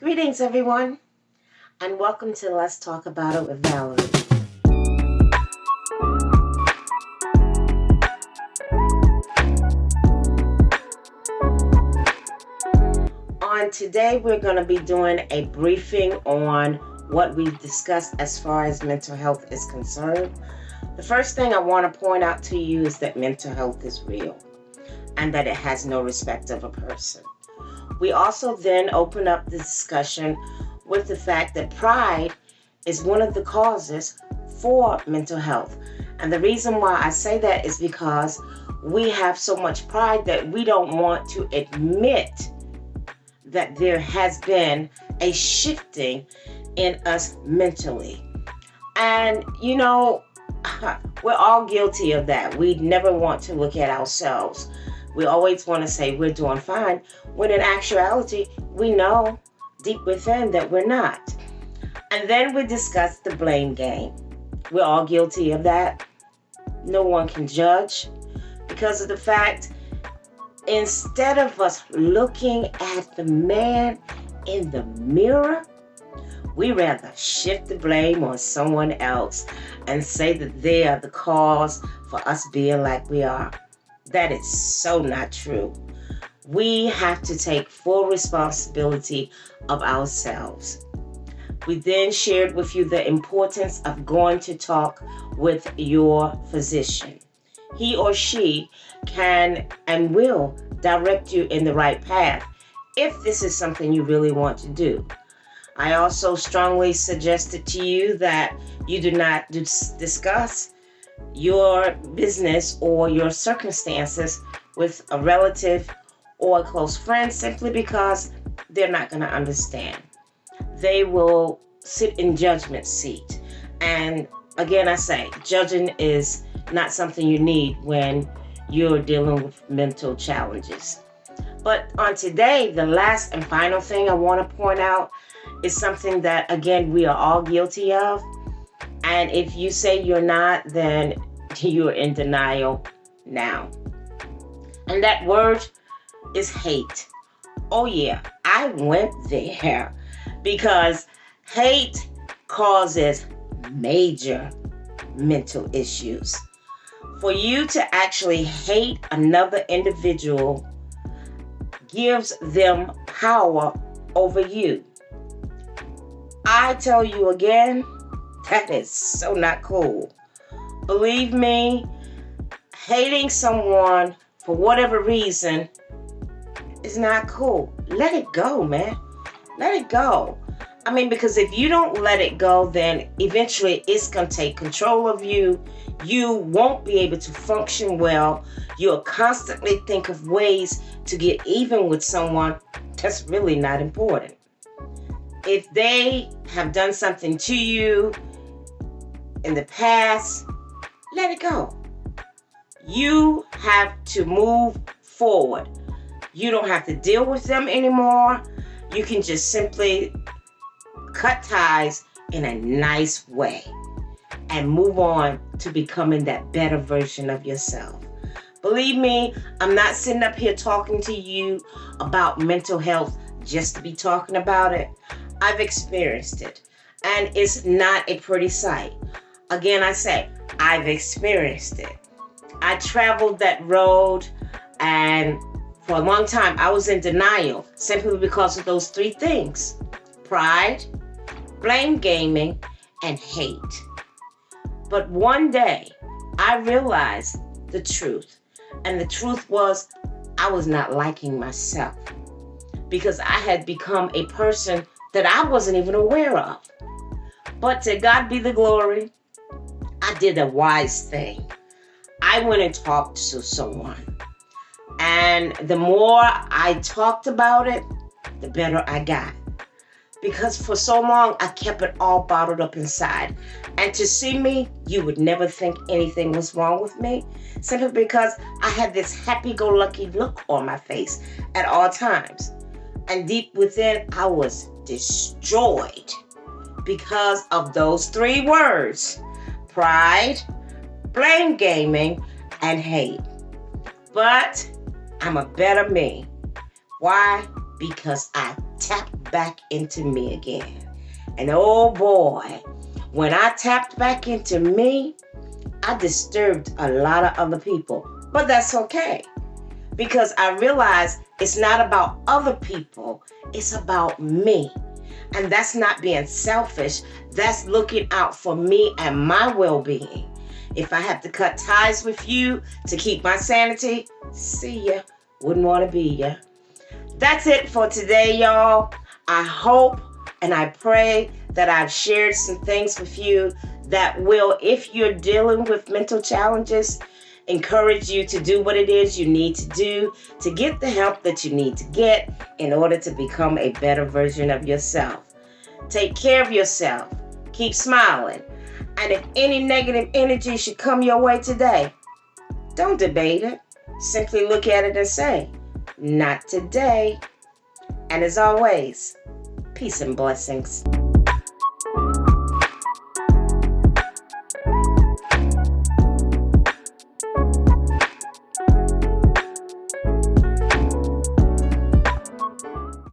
Greetings, everyone, and welcome to Let's Talk About It with Valerie. On today, we're going to be doing a briefing on what we've discussed as far as mental health is concerned. The first thing I want to point out to you is that mental health is real and that it has no respect of a person. We also then open up the discussion with the fact that pride is one of the causes for mental health. And the reason why I say that is because we have so much pride that we don't want to admit that there has been a shifting in us mentally. And, we're all guilty of that. We never want to look at ourselves. We always want to say we're doing fine, when in actuality, we know deep within that we're not. And then we discuss the blame game. We're all guilty of that. No one can judge because of the fact, instead of us looking at the man in the mirror, we rather shift the blame on someone else and say that they are the cause for us being like we are. That is so not true. We have to take full responsibility of ourselves. We then shared with you the importance of going to talk with your physician. He or she can and will direct you in the right path if this is something you really want to do. I also strongly suggested to you that you do not discuss your business or your circumstances with a relative or a close friend simply because they're not going to understand. They will sit in judgment seat. And again, I say, judging is not something you need when you're dealing with mental challenges. But on today, the last and final thing I want to point out is something that, again, we are all guilty of. And if you say you're not, then you're in denial now. And that word is hate. Oh yeah, I went there because hate causes major mental issues. For you to actually hate another individual gives them power over you. I tell you again, that is so not cool. Believe me, hating someone for whatever reason is not cool. Let it go, man. Let it go. Because if you don't let it go, then eventually it's going to take control of you. You won't be able to function well. You'll constantly think of ways to get even with someone that's really not important. If they have done something to you in the past, let it go. You have to move forward. You don't have to deal with them anymore. You can just simply cut ties in a nice way and move on to becoming that better version of yourself. Believe me, I'm not sitting up here talking to you about mental health just to be talking about it. I've experienced it, and it's not a pretty sight. Again, I say, I've experienced it. I traveled that road, and for a long time, I was in denial simply because of those three things: pride, blame gaming, and hate. But one day, I realized the truth. And the truth was, I was not liking myself because I had become a person that I wasn't even aware of. But to God be the glory, I did a wise thing. I went and talked to someone. And the more I talked about it, the better I got. Because for so long, I kept it all bottled up inside. And to see me, you would never think anything was wrong with me, simply because I had this happy-go-lucky look on my face at all times. And deep within, I was destroyed because of those three words: pride, blame gaming, and hate. But I'm a better me. Why? Because I tapped back into me again. And oh boy, when I tapped back into me, I disturbed a lot of other people. But that's okay, because I realized it's not about other people, it's about me. And that's not being selfish. That's looking out for me and my well-being. If I have to cut ties with you to keep my sanity, see ya. Wouldn't want to be ya. That's it for today, y'all. I hope and I pray that I've shared some things with you that will, if you're dealing with mental challenges, encourage you to do what it is you need to do to get the help that you need to get in order to become a better version of yourself. Take care of yourself. Keep smiling. And if any negative energy should come your way today, don't debate it. Simply look at it and say, not today. And as always, peace and blessings.